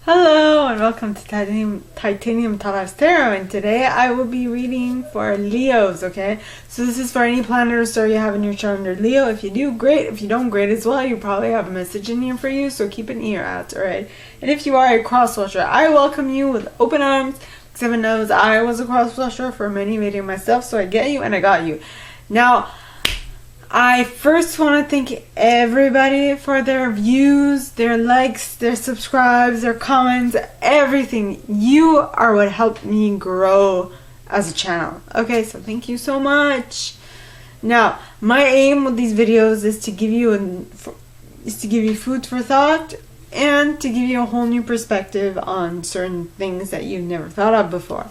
Hello and welcome to Titanium Taras Tarot, and today I will be reading for Leos, okay? So this is for any planet or star you have in your chart under Leo. If you do, great. If you don't, great as well. You probably have a message in here for you, so keep an ear out, alright? And if you are a cross-watcher, I welcome you with open arms. Because everyone knows I was a cross-watcher for many videos myself, so I get you and I got you. Now, I first want to thank everybody for their views, their likes, their subscribes, their comments, everything. You are what helped me grow as a channel. Okay, so thank you so much. Now, my aim with these videos is to give you food for thought and to give you a whole new perspective on certain things that you've never thought of before.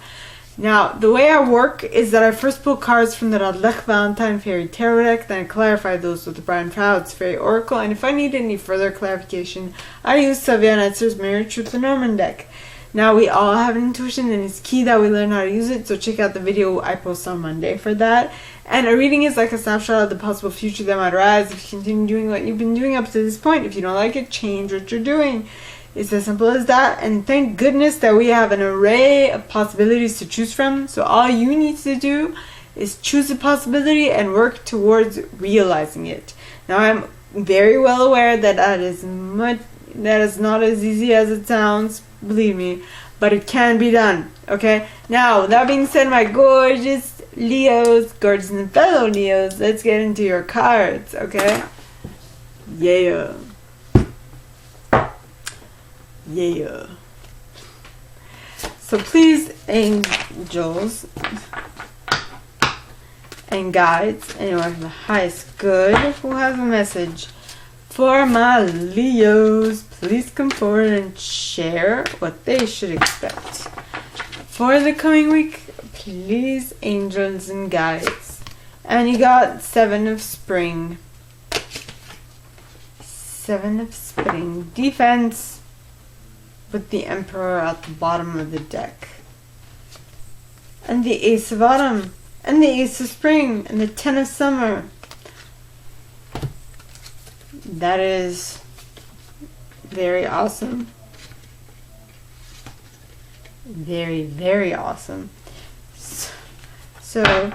Now, the way I work is that I first pull cards from the Radlech Valentine Fairy Tarot deck, then I clarify those with the Brian Proud's Fairy Oracle, and if I need any further clarification, I use Sylvia Netzer's Mirror Truth Lenormand deck. Now, we all have an intuition, and it's key that we learn how to use it, so check out the video I post on Monday for that. And a reading is like a snapshot of the possible future that might arise if you continue doing what you've been doing up to this point. If you don't like it, change what you're doing. It's as simple as that, and thank goodness that we have an array of possibilities to choose from. So all you need to do is choose a possibility and work towards realizing it. Now, I'm very well aware that that is not as easy as it sounds, believe me, but it can be done. Okay. Now, with that being said, my gorgeous Leos, gorgeous and fellow Leos, let's get into your cards. Okay. Yeah. Yeah. So please, angels and guides, anyone from the highest good who has a message for my Leos, please come forward and share what they should expect for the coming week. Please, angels and guides. And you got 7 of Spring. 7 of Spring. Defense. With the Emperor at the bottom of the deck. And the Ace of Autumn. And the Ace of Spring. And the 10 of Summer. That is very awesome. Very, very awesome. So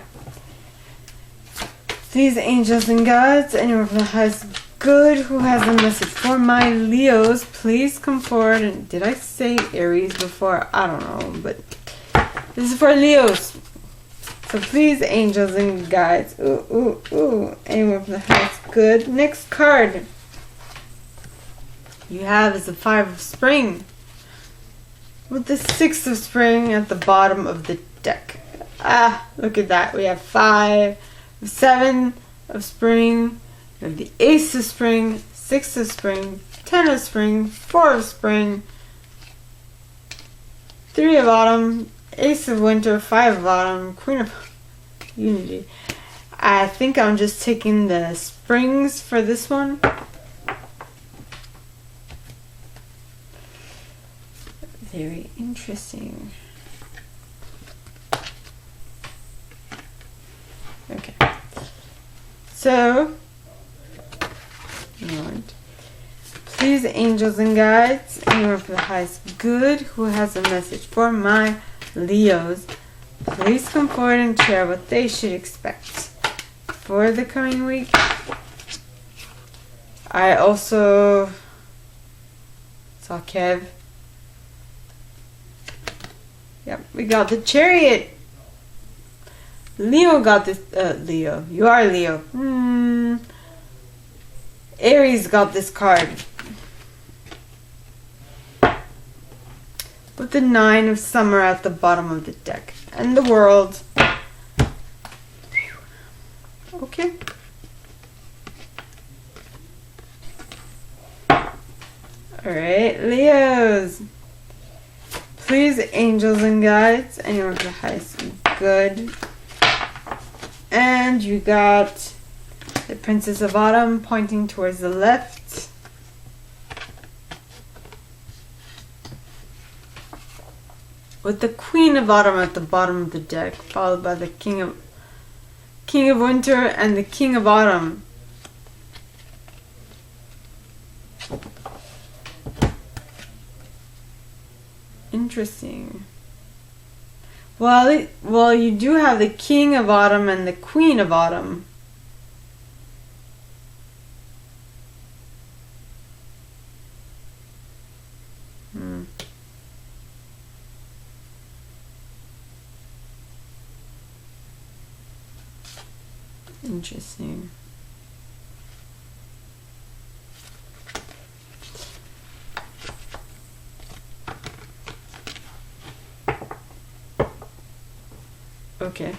these angels and gods, anyone from the highest good who has a message for my Leos, please come forward. And did I say Aries before? I don't know, but this is for Leos. So please, angels and guides. Anyone from the highest good. Next card you have is the 5 of Spring with the 6 of Spring at the bottom of the deck. Look at that. We have 5, 7 of Spring. We have the Ace of Spring, 6 of Spring, 10 of Spring, 4 of Spring, 3 of Autumn, Ace of Winter, 5 of Autumn, Queen of Unity. I think I'm just taking the springs for this one. Very interesting. Okay. So, please, angels and guides, anyone for the highest good who has a message for my Leos, please come forward and share what they should expect for the coming week. I also saw Kev. Yep, we got the Chariot. Leo got this. Leo. You are Leo. Aries got this card. With the 9 of Summer at the bottom of the deck. And the World. Okay. Alright, Leos. Please, angels and guides, anyone for the highest good. And you got the Princess of Autumn pointing towards the left. With the Queen of Autumn at the bottom of the deck, followed by the King of Winter and the King of Autumn. Interesting. Well, you do have the King of Autumn and the Queen of Autumn. Interesting. Okay.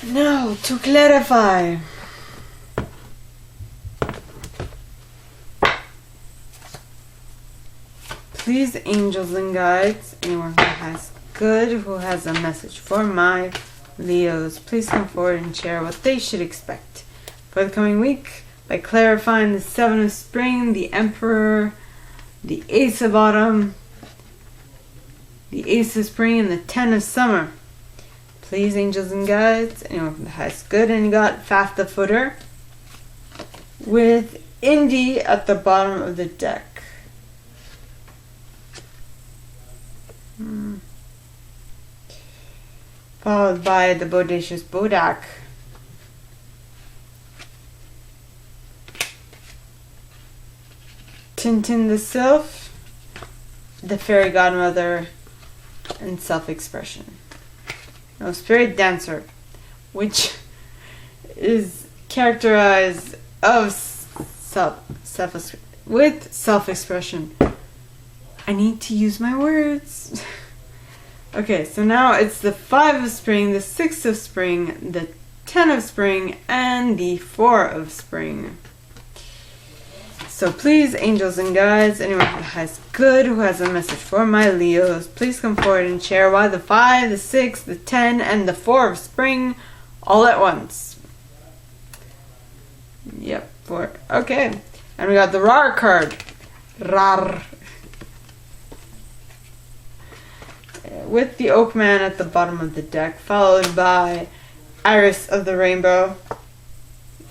Now, to clarify. Please, angels and guides, anyone who has good, who has a message for my Leos, please come forward and share what they should expect for the coming week by clarifying the 7 of Spring, the Emperor, the Ace of Autumn, the Ace of Spring, and the 10 of Summer. Please, angels and guides, anyone who has good, and you got Faf the Footer with Indy at the bottom of the deck. Followed by the Bodacious Bodak. Tintin the Sylph, the Fairy Godmother, and Self-Expression. No, Spirit Dancer, which is characterized with self-expression. I need to use my words. Okay, so now it's the 5 of Spring, the 6 of Spring, the 10 of Spring, and the 4 of Spring. So please, angels and guides, anyone who has good, who has a message for my Leos, please come forward and share why the 5, the 6, the 10, and the 4 of Spring all at once. Yep, 4. Okay, and we got the Rar card. Rar. With the Oakman at the bottom of the deck, followed by Iris of the Rainbow.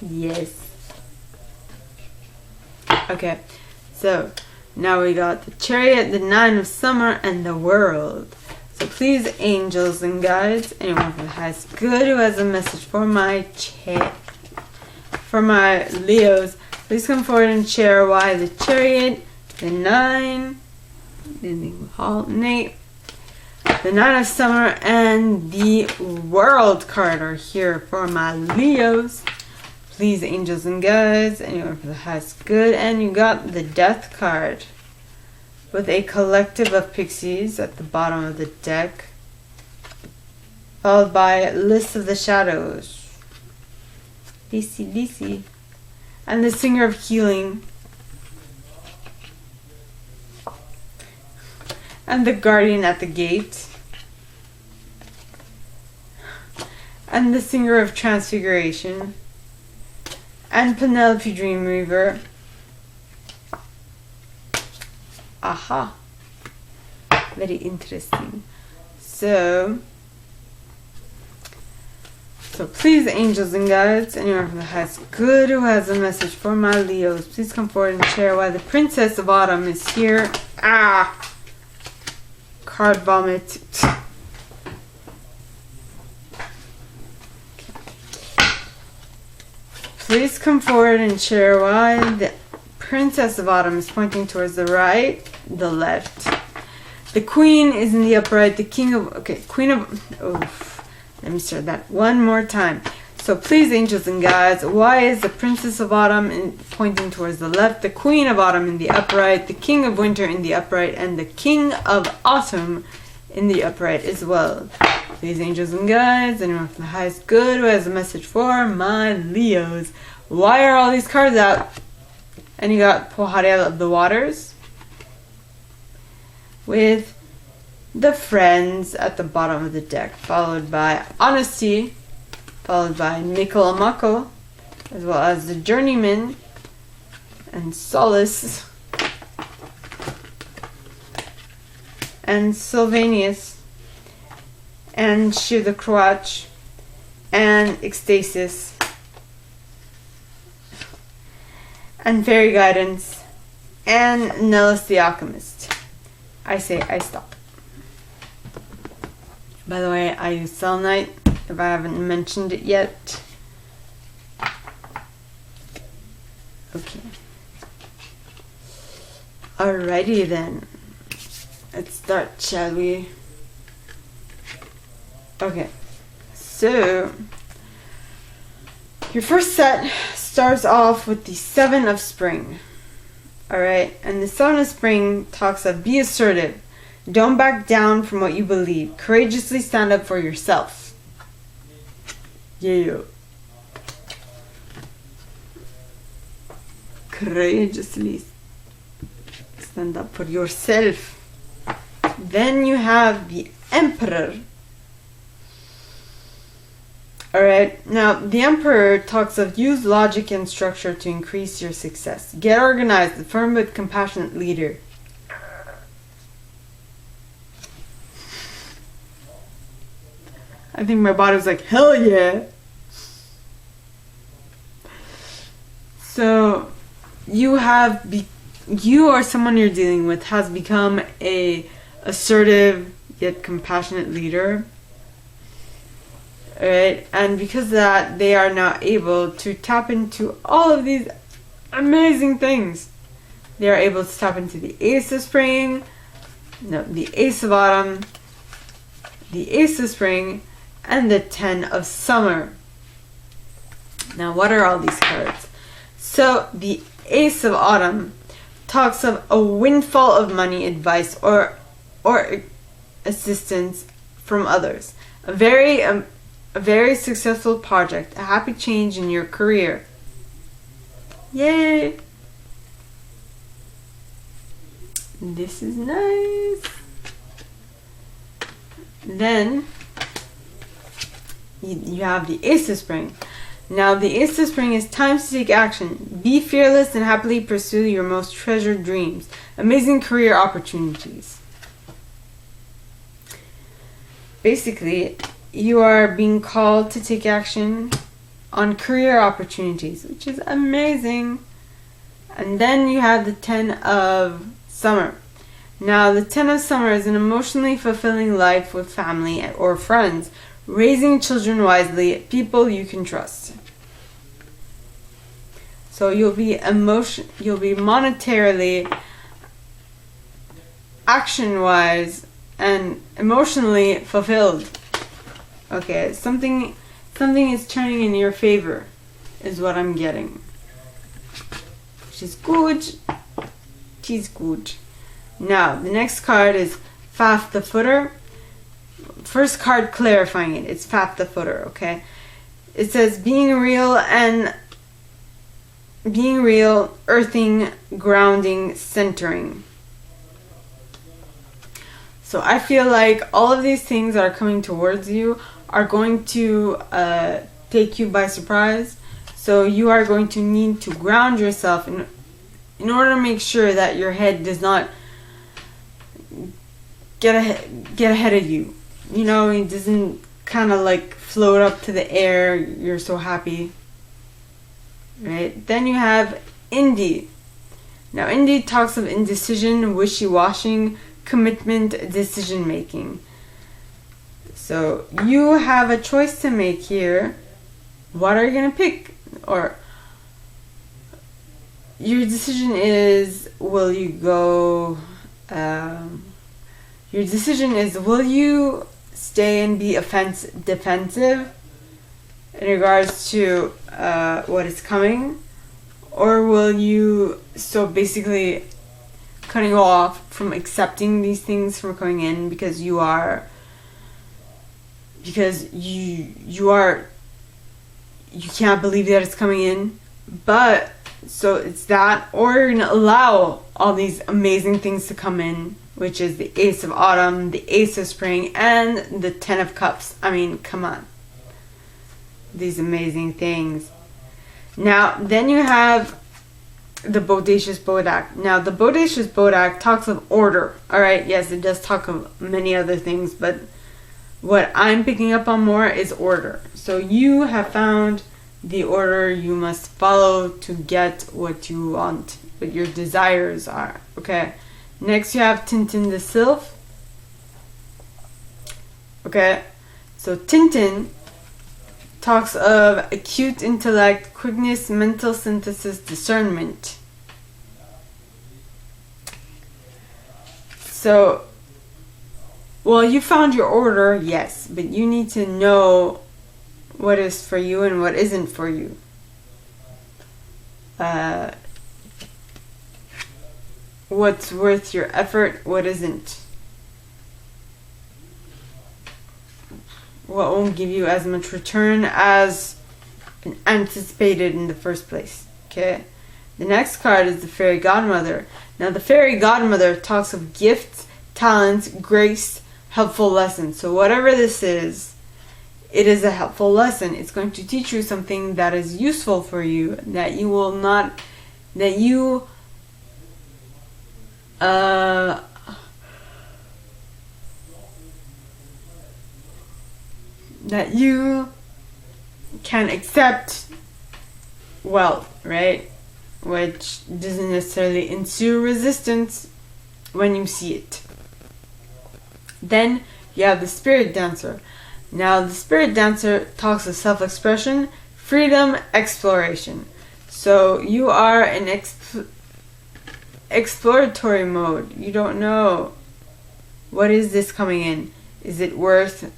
Yes. Okay, so now we got the Chariot, the 9 of Summer, and the World. So please, angels and guides, anyone who has good, who has a message for my Leos, please come forward and share why the Chariot, the 9, the 9 of Summer, and the World card are here for my Leos. Please, angels and guides, anyone who has good, and you got the Death card with a collective of pixies at the bottom of the deck, followed by List of the Shadows, DC, and the Singer of Healing, and the Guardian at the Gate, and the Singer of Transfiguration, and Penelope Dreamweaver. Aha. Very interesting. So please, angels and guides, anyone who has good, who has a message for my Leos, please come forward and share why the Princess of Autumn is here. Card vomit. Please come forward and share why the Princess of Autumn is pointing towards the right, the left. The Queen is in the upright, the King of... Okay, Queen of... let me start that one more time. So please, angels and guides, why is the Princess of Autumn pointing towards the left, the Queen of Autumn in the upright, the King of Winter in the upright, and the King of Autumn in the upright as well? Please, angels and guides, anyone from the highest good who has a message for my Leos, why are all these cards out? And you got Pohariel of the Waters with the Friends at the bottom of the deck, followed by Honesty, followed by Nicol Amako, as well as the Journeyman and Solace and Sylvanus and Shir the Croach and Ecstasis and fairy guidance, and Nellis the Alchemist. I say I stop. By the way, I use selenite, if I haven't mentioned it yet. Okay. Alrighty then. Let's start, shall we? Okay. So, your first set starts off with the Seven of Spring. Alright? And the Seven of Spring talks of be assertive. Don't back down from what you believe. Courageously stand up for yourself. Yeah. Courageously stand up for yourself. Then you have the Emperor. Alright, now the Emperor talks of use logic and structure to increase your success. Get organized, a firm but compassionate leader. I think my body was like, hell yeah! So, you or someone you're dealing with has become a assertive yet compassionate leader. Alright, and because of that, they are now able to tap into all of these amazing things. They are able to tap into the Ace of Spring, the Ace of Autumn, the Ace of Spring, and the Ten of Summer. Now, what are all these cards? So, the Ace of Autumn talks of a windfall of money, advice, or assistance from others. A very successful project, a happy change in your career. Yay! This is nice. Then you have the Ace of Spring. Now the Ace of Spring is time to take action. Be fearless and happily pursue your most treasured dreams. Amazing career opportunities. Basically, you are being called to take action on career opportunities, which is amazing. And then you have the Ten of Summer. Now, the Ten of Summer is an emotionally fulfilling life with family or friends, raising children wisely, people you can trust. So you'll be monetarily, action-wise, and emotionally fulfilled. Okay, something is turning in your favor, is what I'm getting. Which is good. She's good. Now, the next card is Faf the Footer. First card clarifying it. It's Faf the Footer, okay? It says being real, earthing, grounding, centering. So I feel like all of these things that are coming towards you are going to take you by surprise. So you are going to need to ground yourself in order to make sure that your head does not get ahead of you. You know, it doesn't kind of like float up to the air. You're so happy. Right? Then you have Indy. Now Indy talks of indecision, wishy-washing, commitment, decision making. So you have a choice to make here. What are you going to pick? Or your decision is, will you go, your decision is, will you stay and be defensive in regards to what is coming? Or will you, so basically cutting off from accepting these things from coming in because you can't believe that it's coming in. But so it's that, or you're gonna allow all these amazing things to come in, which is the Ace of Autumn, the Ace of Spring, and the Ten of Cups. I mean, come on, these amazing things. Now then you have the Bodacious Bodak. Now the Bodacious Bodak talks of order. Alright, yes, it does talk of many other things, but what I'm picking up on more is order. So you have found the order you must follow to get what you want, what your desires are. Okay. Next you have Tintin the Sylph. Okay. So Tintin talks of acute intellect, quickness, mental synthesis, discernment. So, well, you found your order, yes, but you need to know what is for you and what isn't for you. What's worth your effort, what isn't. What won't give you as much return as anticipated in the first place. Okay? The next card is the Fairy Godmother. Now, the Fairy Godmother talks of gifts, talents, grace, helpful lessons. So whatever this is, it is a helpful lesson. It's going to teach you something that is useful for you, that you will not, that you can accept wealth, right? Which doesn't necessarily ensue resistance when you see it. Then you have the Spirit Dancer. Now, the Spirit Dancer talks of self-expression, freedom, exploration. So you are in exploratory mode. You don't know, what is this coming in? Is it worth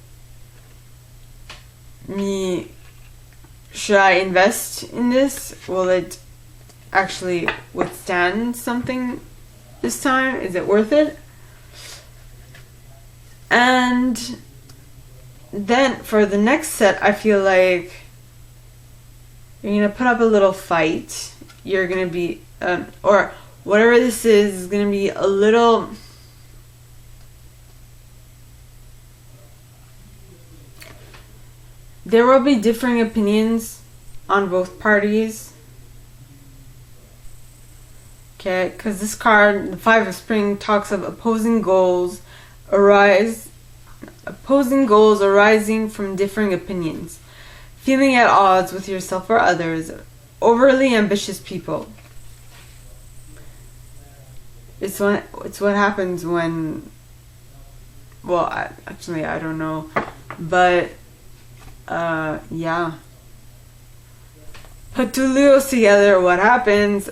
me? Should I invest in this? Will it actually withstand something this time? Is it worth it? And then for the next set, I feel like you're going to put up a little fight. You're going to be, or whatever this is going to be a little... There will be differing opinions on both parties. Okay, because this card, the Five of Spring, talks of opposing goals arising from differing opinions, feeling at odds with yourself or others, overly ambitious people. It's what happens when, well, actually I don't know, but yeah. Put two Leos together, what happens?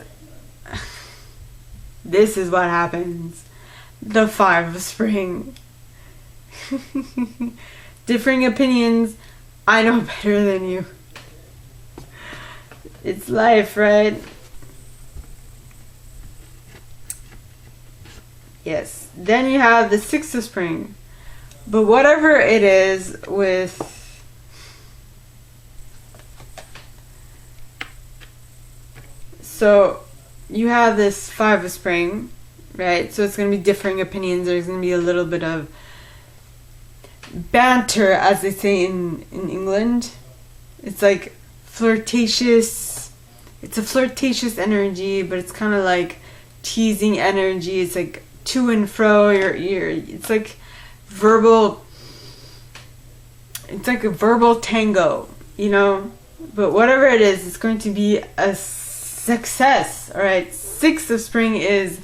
This is what happens. The Five of Spring. Differing opinions. I know better than you. It's life, right? Yes. Then you have the Six of Spring. But whatever it is with... So, you have this Five of Spring, right? So it's going to be differing opinions. There's going to be a little bit of banter, as they say in England. It's like flirtatious. It's a flirtatious energy, but it's kind of like teasing energy. It's like to and fro. It's like verbal. It's like a verbal tango, you know? But whatever it is, it's going to be a success. All right. Six of Spring is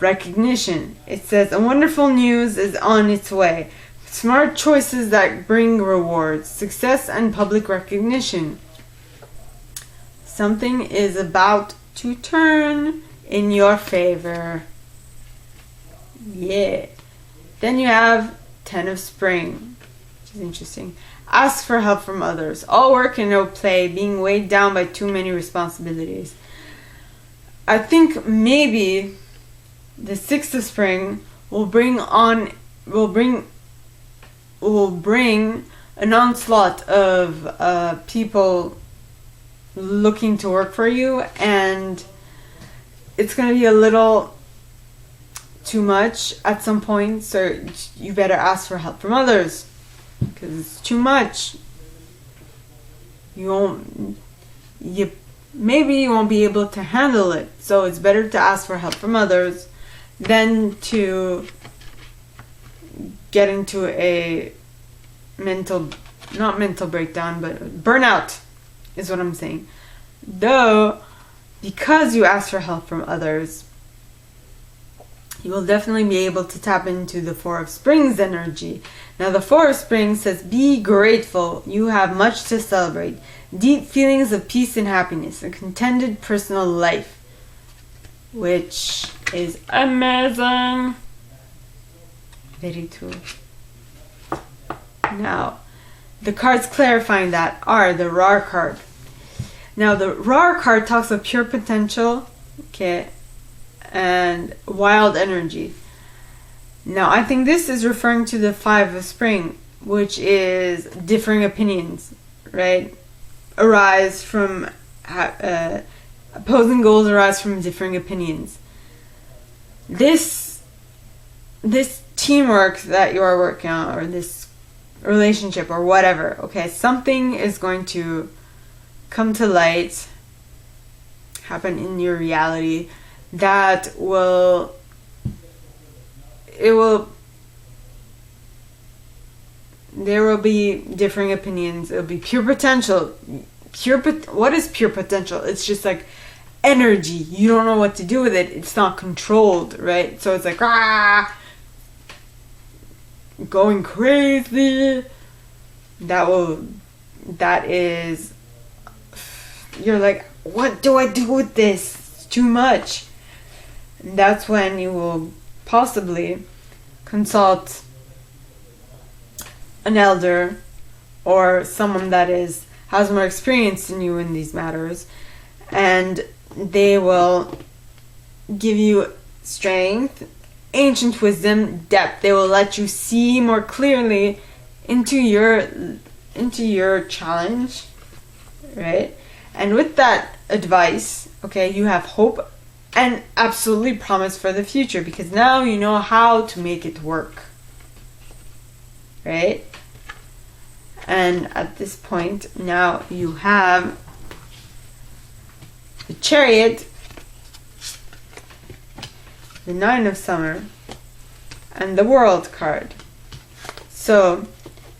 recognition. It says a wonderful news is on its way. Smart choices that bring rewards, success, and public recognition. Something is about to turn in your favor. Yeah. Then you have Ten of Spring, which is interesting. Ask for help from others. All work and no play, being weighed down by too many responsibilities. I think maybe the Six of Spring will bring an onslaught of people looking to work for you, and it's going to be a little too much at some point, so you better ask for help from others, because it's too much. Maybe you won't be able to handle it, so it's better to ask for help from others than to get into a not mental breakdown, but burnout. is what I'm saying. Though, because you ask for help from others, you will definitely be able to tap into the Four of Springs energy. Now, the Four of Springs says, be grateful. You have much to celebrate. Deep feelings of peace and happiness. A contented personal life. Which is amazing. Very true. Now, the cards clarifying that are the Raw card. Now, the Raw card talks of pure potential, okay, and wild energy. Now, I think this is referring to the Five of Spring, which is differing opinions, right? Arise from opposing goals arise from differing opinions. This teamwork that you are working on, or this relationship, or whatever, okay, something is going to come to light, happen in your reality that there will be differing opinions. It'll be pure potential. What is pure potential? It's just like energy. You don't know what to do with it. It's not controlled, right? So it's like, going crazy. You're like, what do I do with this? It's too much. And that's when you will possibly consult an elder or someone that has more experience than you in these matters, and they will give you strength, ancient wisdom, depth. They will let you see more clearly into your challenge, right? And with that advice, okay, you have hope and absolutely promise for the future, because now you know how to make it work, right? And at this point, now you have the Chariot, the Nine of Summer, and the World card. So,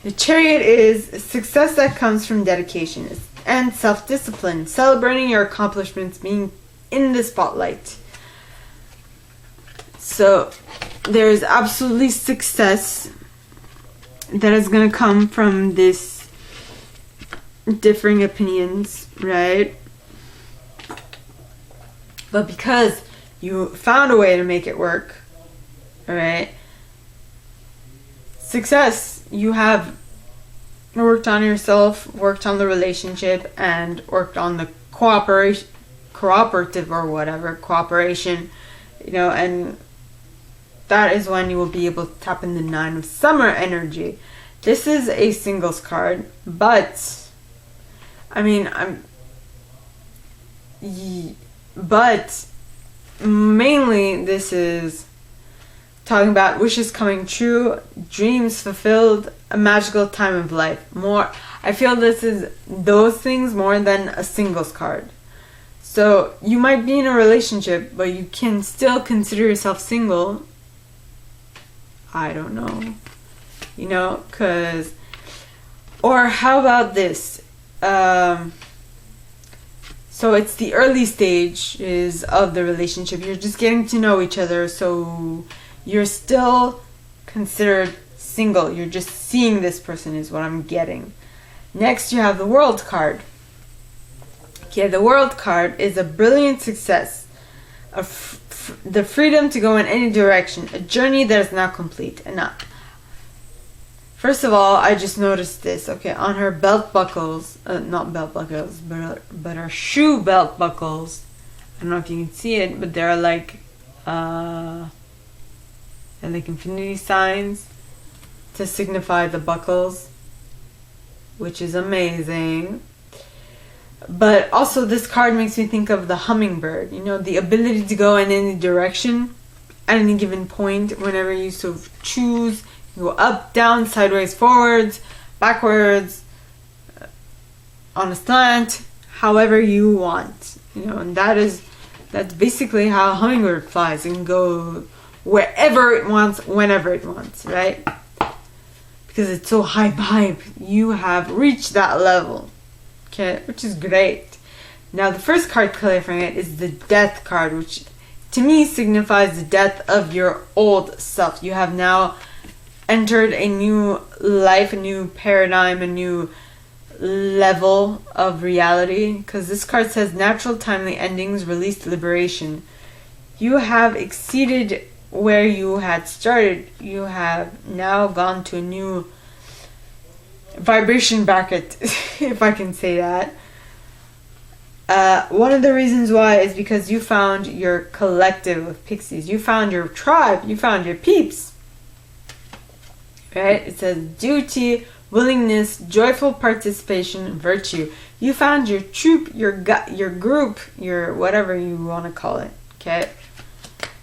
the Chariot is success that comes from dedication and self-discipline, celebrating your accomplishments, being in the spotlight. So, there's absolutely success that is going to come from this differing opinions, right? But because you found a way to make it work, alright, success, you have worked on yourself, worked on the relationship, and worked on the cooperation, and that is when you will be able to tap in the Nine of Summer energy. This is a singles card, but mainly this is talking about wishes coming true, dreams fulfilled, a magical time of life. I feel this is those things more than a singles card. So you might be in a relationship, but you can still consider yourself single. I don't know. Or how about this? So it's the early stages of the relationship. You're just getting to know each other, so you're still considered single. You're just seeing this person is what I'm getting. Next, you have the World card. Okay, the World card is a brilliant success. The freedom to go in any direction. A journey that is now complete. First of all, I just noticed this. Okay, on her belt buckles, not belt buckles, but her shoe belt buckles. I don't know if you can see it, but they're like infinity signs to signify the buckles, which is amazing. But also, this card makes me think of the hummingbird. The ability to go in any direction at any given point. Whenever you sort of choose, you go up, down, sideways, forwards, backwards, on a slant, however you want. And that's basically how a hummingbird flies. It can go wherever it wants, whenever it wants, right? Because it's so high vibe. You have reached that level. Okay, which is great. Now the first card clarifying it is the Death card, which to me signifies the death of your old self. You have now entered a new life, a new paradigm, a new level of reality, because this card says natural timely endings release liberation. You have exceeded where you had started. You have now gone to a new vibration bracket, if I can say that. One of the reasons why is because you found your collective of pixies. You found your tribe. You found your peeps. Right? It says duty, willingness, joyful participation, virtue. You found your troop, your group, your whatever you want to call it. Okay?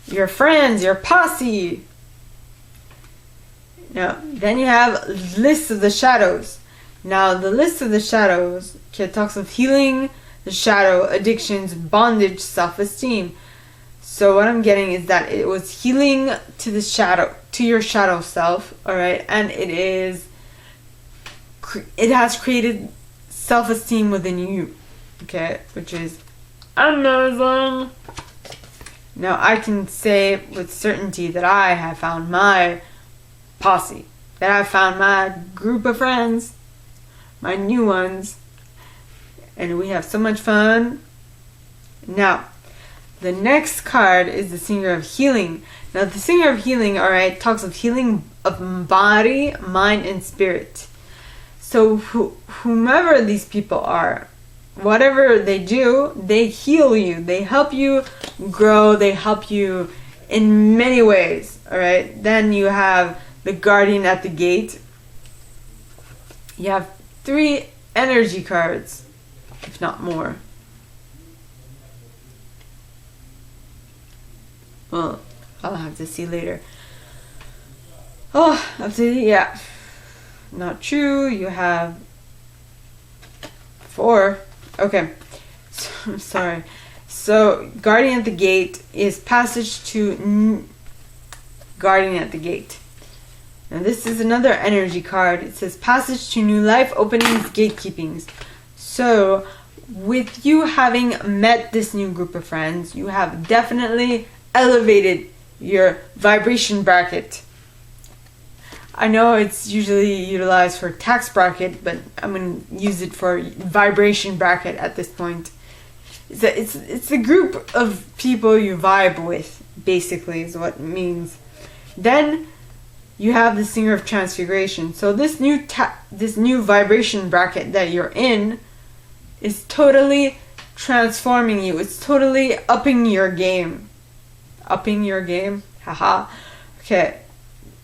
Your friends, your posse. Now, then you have list of the shadows. Now, the list of the shadows, okay, talks of healing the shadow, addictions, bondage, self-esteem. So what I'm getting is that it was healing to the shadow, to your shadow self, all right, and it has created self-esteem within you, okay, which is amazing. Now I can say with certainty that I have found my posse, that I've found my group of friends, my new ones, and we have so much fun. Now, the next card is the Singer of Healing. Now, the Singer of Healing, alright, talks of healing of body, mind, and spirit. So, whomever these people are, whatever they do, they heal you. They help you grow. They help you in many ways, alright? Then you have the Guardian at the Gate. You have 3 energy cards, if not more. Well, I'll have to see later. Oh, yeah. Not true. You have 4. Okay. So, sorry. So, Guardian at the Gate is passage to Guardian at the Gate. Now, this is another energy card. It says passage to new life, openings, gatekeepings. So, with you having met this new group of friends, you have definitely elevated your vibration bracket. I know it's usually utilized for tax bracket, but I'm going to use it for vibration bracket at this point. It's the group of people you vibe with, basically, is what it means. Then you have the Singer of Transfiguration. So this new vibration bracket that you're in is totally transforming you. It's totally upping your game. Upping your game? Haha. Okay.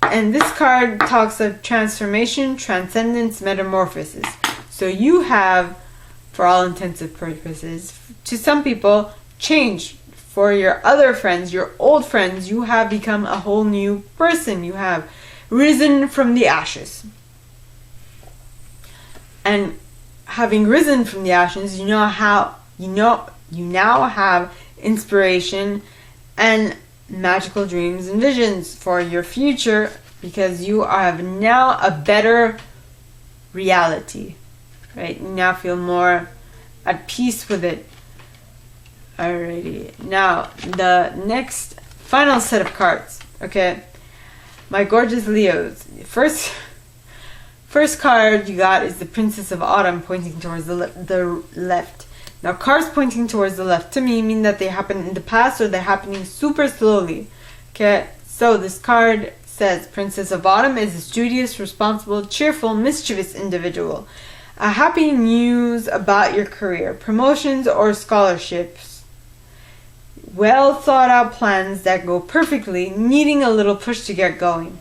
And this card talks of transformation, transcendence, metamorphosis. So you have, for all intents and purposes, to some people, changed. For your other friends, your old friends, you have become a whole new person. You have risen from the ashes. And having risen from the ashes, you now have inspiration and magical dreams and visions for your future, because you have now a better reality, right? You now feel more at peace with it. Alrighty, now the next final set of cards, okay? My gorgeous Leos. First card you got is the Princess of Autumn, pointing towards the left. Now, cards pointing towards the left to me mean that they happen in the past or they're happening super slowly. Okay, so this card says Princess of Autumn is a studious, responsible, cheerful, mischievous individual. A happy news about your career, promotions or scholarships. Well thought out plans that go perfectly, needing a little push to get going.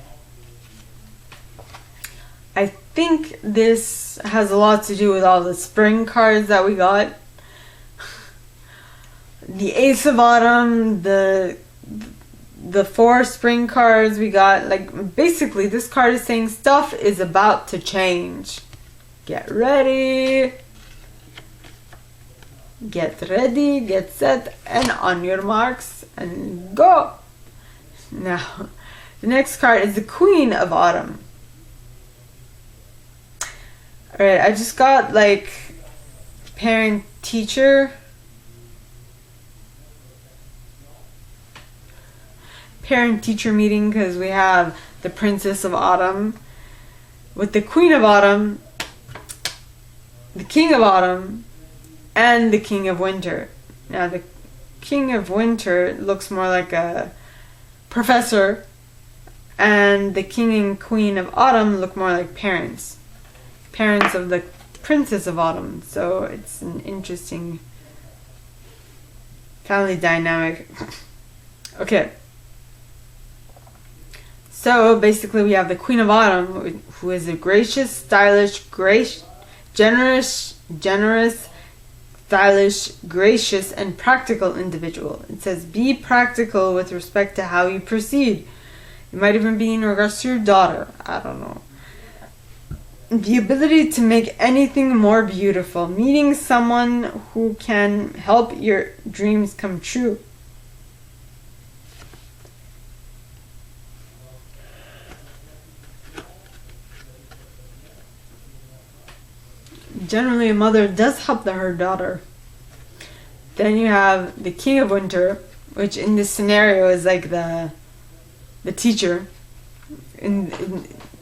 I think this has a lot to do with all the spring cards that we got. The Ace of Autumn, the 4 spring cards we got. Like, basically, this card is saying stuff is about to change. Get ready. Get ready, get set, and on your marks, and go. Now, the next card is the Queen of Autumn. Alright, I just got, like, parent-teacher meeting, because we have the Princess of Autumn with the Queen of Autumn, the King of Autumn, and the King of Winter. Now the King of Winter looks more like a professor, and the King and Queen of Autumn look more like parents of the Princess of Autumn. So it's an interesting family dynamic. Okay. So basically we have the Queen of Autumn, who is a gracious, stylish, generous, stylish, gracious, and practical individual. It says, be practical with respect to how you proceed. It might even be in regards to your daughter. I don't know. The ability to make anything more beautiful. Meeting someone who can help your dreams come true. Generally, a mother does help her daughter. Then you have the King of Winter, which in this scenario is like the teacher in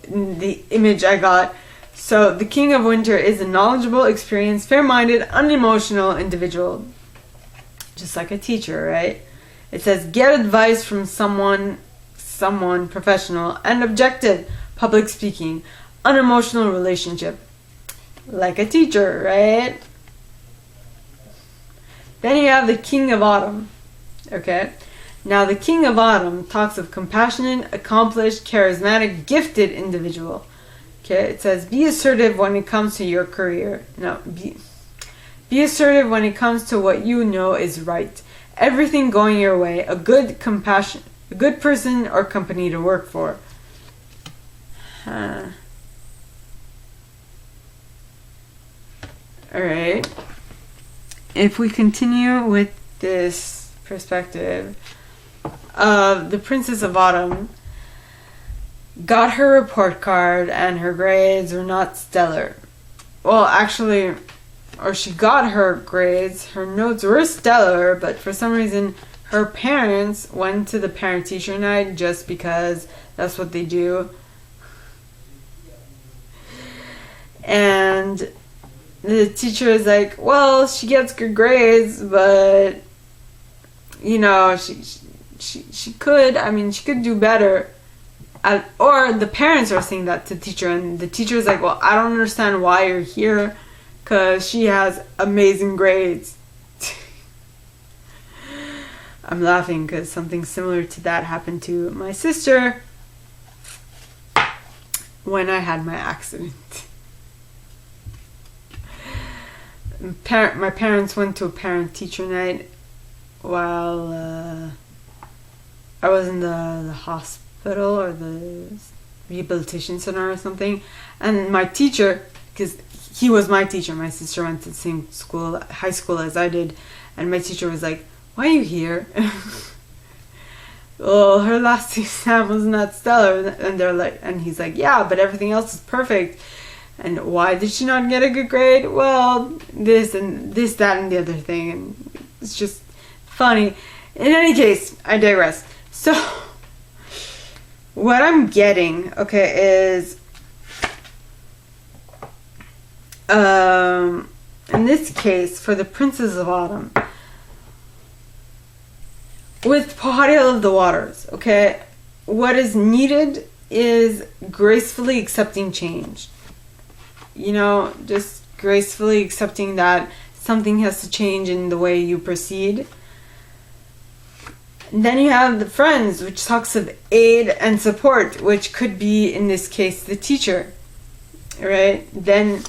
the image I got. So the King of Winter is a knowledgeable, experienced, fair-minded, unemotional individual. Just like a teacher, right? It says, get advice from someone professional and objective. Public speaking, unemotional relationship. Like a teacher, right? Then you have the King of Autumn. Okay? Now the King of Autumn talks of compassionate, accomplished, charismatic, gifted individual. Okay? It says, be assertive when it comes to your career. No, be assertive when it comes to what you know is right. Everything going your way. A good person or company to work for. Alright, if we continue with this perspective of the Princess of Autumn, got her report card and her grades were not stellar. Well, actually, or she got her grades, her notes were stellar, but for some reason her parents went to the parent-teacher night just because that's what they do. And the teacher is like, well, she gets good grades, but you know, she could do better. Or the parents are saying that to the teacher, and the teacher is like, well, I don't understand why you're here, because she has amazing grades. I'm laughing because something similar to that happened to my sister when I had my accident. My parents went to a parent-teacher night while I was in the hospital or the rehabilitation center or something, and my teacher, because he was my teacher, my sister went to the same school, high school as I did, and my teacher was like, why are you here? Well, her last exam was not stellar, and he's like, yeah, but everything else is perfect. And why did she not get a good grade? Well, this, that, and the other thing. And it's just funny. In any case, I digress. So, what I'm getting, okay, is in this case, for the Princess of Autumn, with Pohariel of the Waters, okay, what is needed is gracefully accepting change. You know, just gracefully accepting that something has to change in the way you proceed. And then you have the Friends, which talks of aid and support, which could be, in this case, the teacher. Right? Then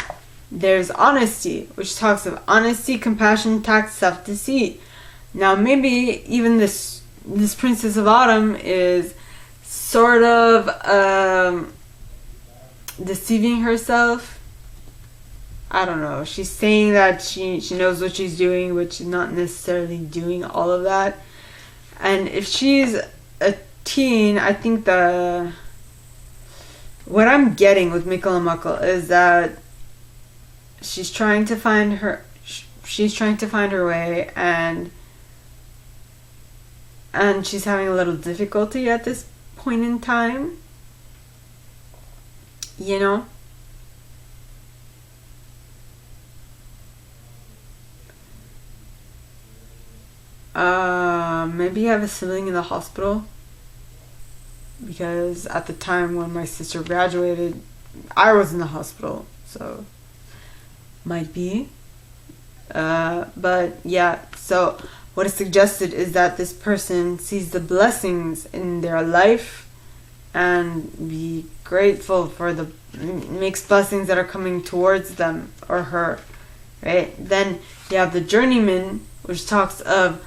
there's Honesty, which talks of honesty, compassion, tact, self-deceit. Now, maybe even this Princess of Autumn is sort of deceiving herself. I don't know. She's saying that she knows what she's doing, but she's not necessarily doing all of that. And if she's a teen, I think what I'm getting with Mikkel and Muckle is that she's trying to find she's trying to find her way, and she's having a little difficulty at this point in time, you know. Maybe you have a sibling in the hospital, because at the time when my sister graduated, I was in the hospital, so might be. But yeah, so what is suggested is that this person sees the blessings in their life and be grateful for the mixed blessings that are coming towards them or her, right? Then you have the journeyman, which talks of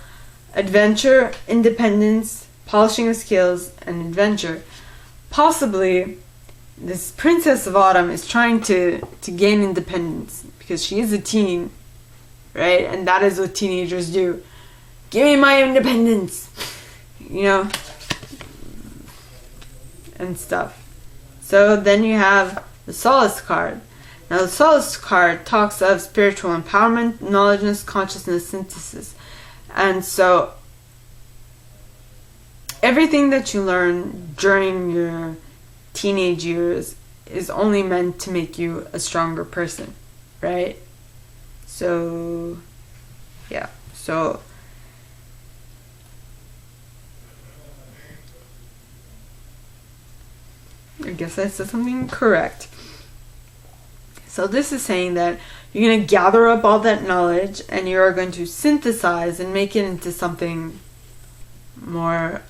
adventure, independence, polishing of skills, and adventure. Possibly this Princess of Autumn is trying to gain independence because she is a teen, right? And that is what teenagers do. Give me my independence, you know, and stuff. So then you have the Solace card. Now the Solace card talks of spiritual empowerment, knowledge, consciousness synthesis. And so everything that you learn during your teenage years is only meant to make you a stronger person, right? So yeah, so I guess I said something correct. So this is saying that you're going to gather up all that knowledge and you're going to synthesize and make it into something more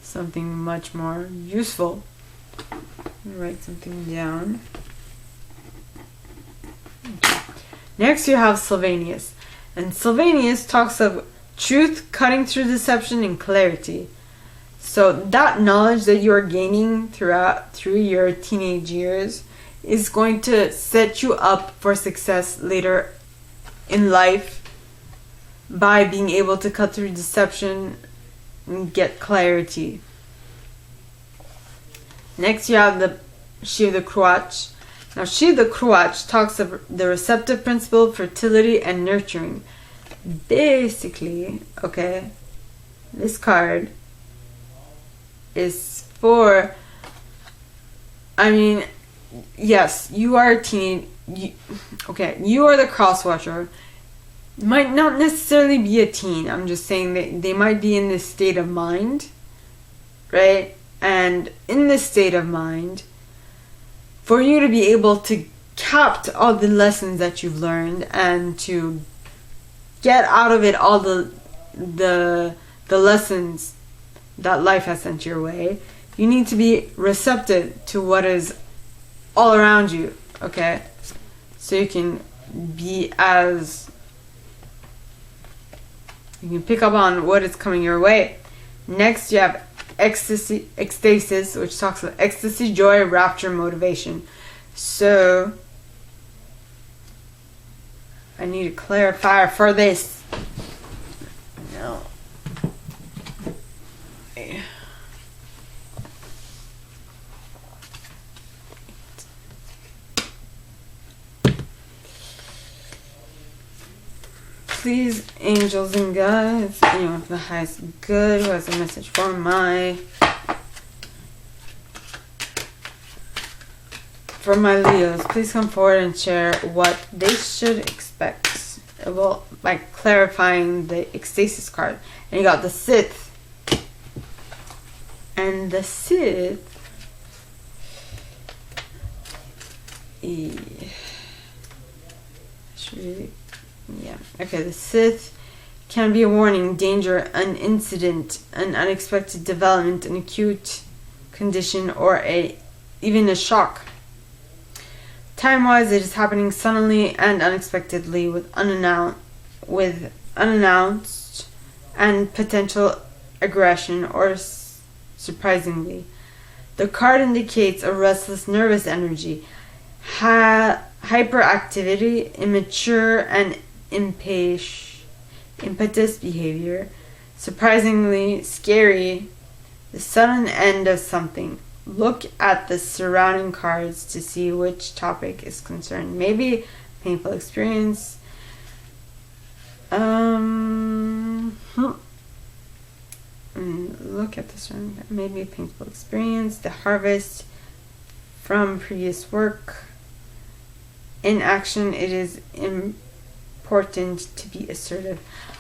something much more useful. Write something down. Okay. Next you have Sylvanus. And Sylvanus talks of truth cutting through deception and clarity. So that knowledge that you are gaining through your teenage years is going to set you up for success later in life by being able to cut through deception and get clarity. Next you have the Shiv the Kruach. Now Shiv the Kruach talks of the receptive principle, fertility, and nurturing. Basically, okay, this card is for, I mean, yes, you are a teen, you are the cross-watcher. Might not necessarily be a teen, I'm just saying that they might be in this state of mind, right? And in this state of mind, for you to be able to capture all the lessons that you've learned and to get out of it all the lessons that life has sent your way, you need to be receptive to what is all around you, okay? So you can be you can pick up on what is coming your way. Next you have ecstasis, which talks about ecstasy, joy, rapture, motivation. So I need a clarifier for this. No. Please, angels and guides, anyone of the highest good who has a message for my Leos, please come forward and share what they should expect. Well, by clarifying the ecstasis card. And you got the Sith. And the Sith, the Sith can be a warning, danger, an incident, an unexpected development, an acute condition, or even a shock. Time-wise, it is happening suddenly and unexpectedly with unannounced and potential aggression, or surprisingly. The card indicates a restless, nervous energy, hyperactivity, immature and impetus behavior, surprisingly scary, the sudden end of something, look at the surrounding cards to see which topic is concerned. Maybe painful experience. Look at the surrounding. Maybe painful experience. The harvest from previous work. In action, it is important to be assertive.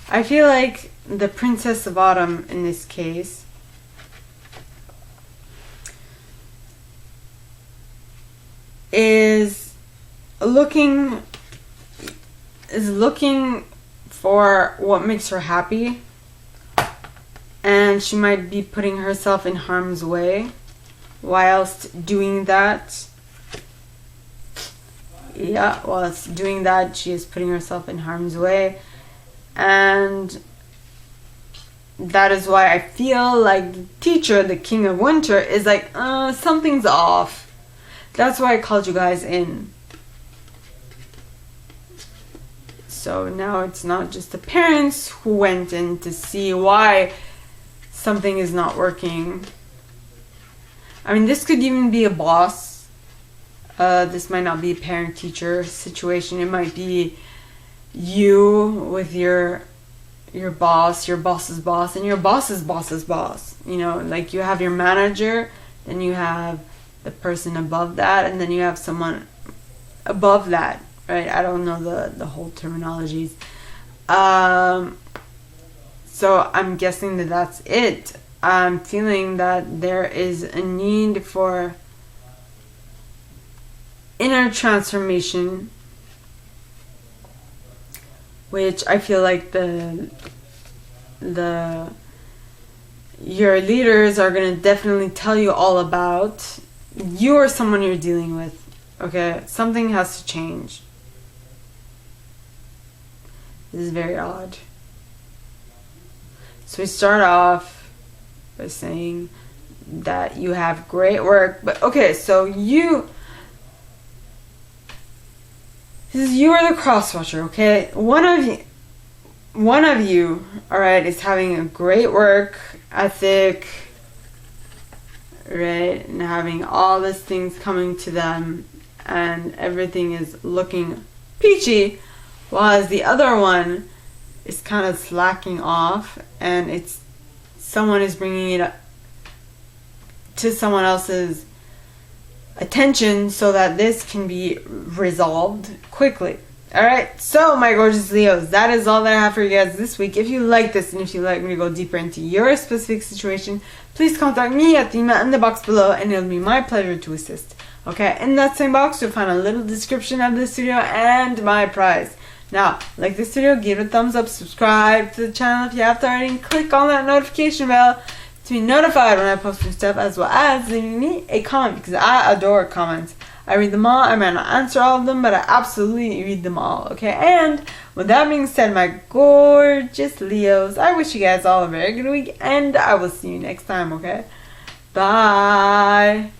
I feel like the Princess of Autumn in this case is looking for what makes her happy, and she might be putting herself in harm's way whilst doing that. Yeah, whilst doing that, she is putting herself in harm's way, and that is why I feel like the teacher, the King of Winter, is like, something's off. That's why I called you guys in. So now it's not just the parents who went in to see why something is not working. I mean, this could even be a boss. This might not be a parent-teacher situation. It might be you with your boss, your boss's boss, and your boss's boss's boss. You know, like you have your manager, then you have the person above that, and then you have someone above that, right? I don't know the whole terminologies. So I'm guessing that that's it. I'm feeling that there is a need for inner transformation, which I feel like your leaders are going to definitely tell you all about. You or someone you're dealing with, okay? Something has to change. This is very odd. So we start off by saying that you have great work, but okay, so you are the cross-watcher, okay? One of you, all right, is having a great work ethic, right, and having all these things coming to them, and everything is looking peachy, while the other one is kind of slacking off, and someone is bringing it up to someone else's attention so that this can be resolved quickly. Alright, so my gorgeous Leos, that is all that I have for you guys this week. If you like this and if you'd like me to go deeper into your specific situation, please contact me at the email in the box below, and it'll be my pleasure to assist. Okay, in that same box you'll find a little description of this video and my prize. Now, like this video, give it a thumbs up, subscribe to the channel if you haven't already, and click on that notification bell to be notified when I post new stuff, as well as leaving me a comment, because I adore comments. I read them all. I might not answer all of them, but I absolutely read them all, okay? And with that being said, my gorgeous Leos, I wish you guys all a very good week, and I will see you next time, okay? Bye!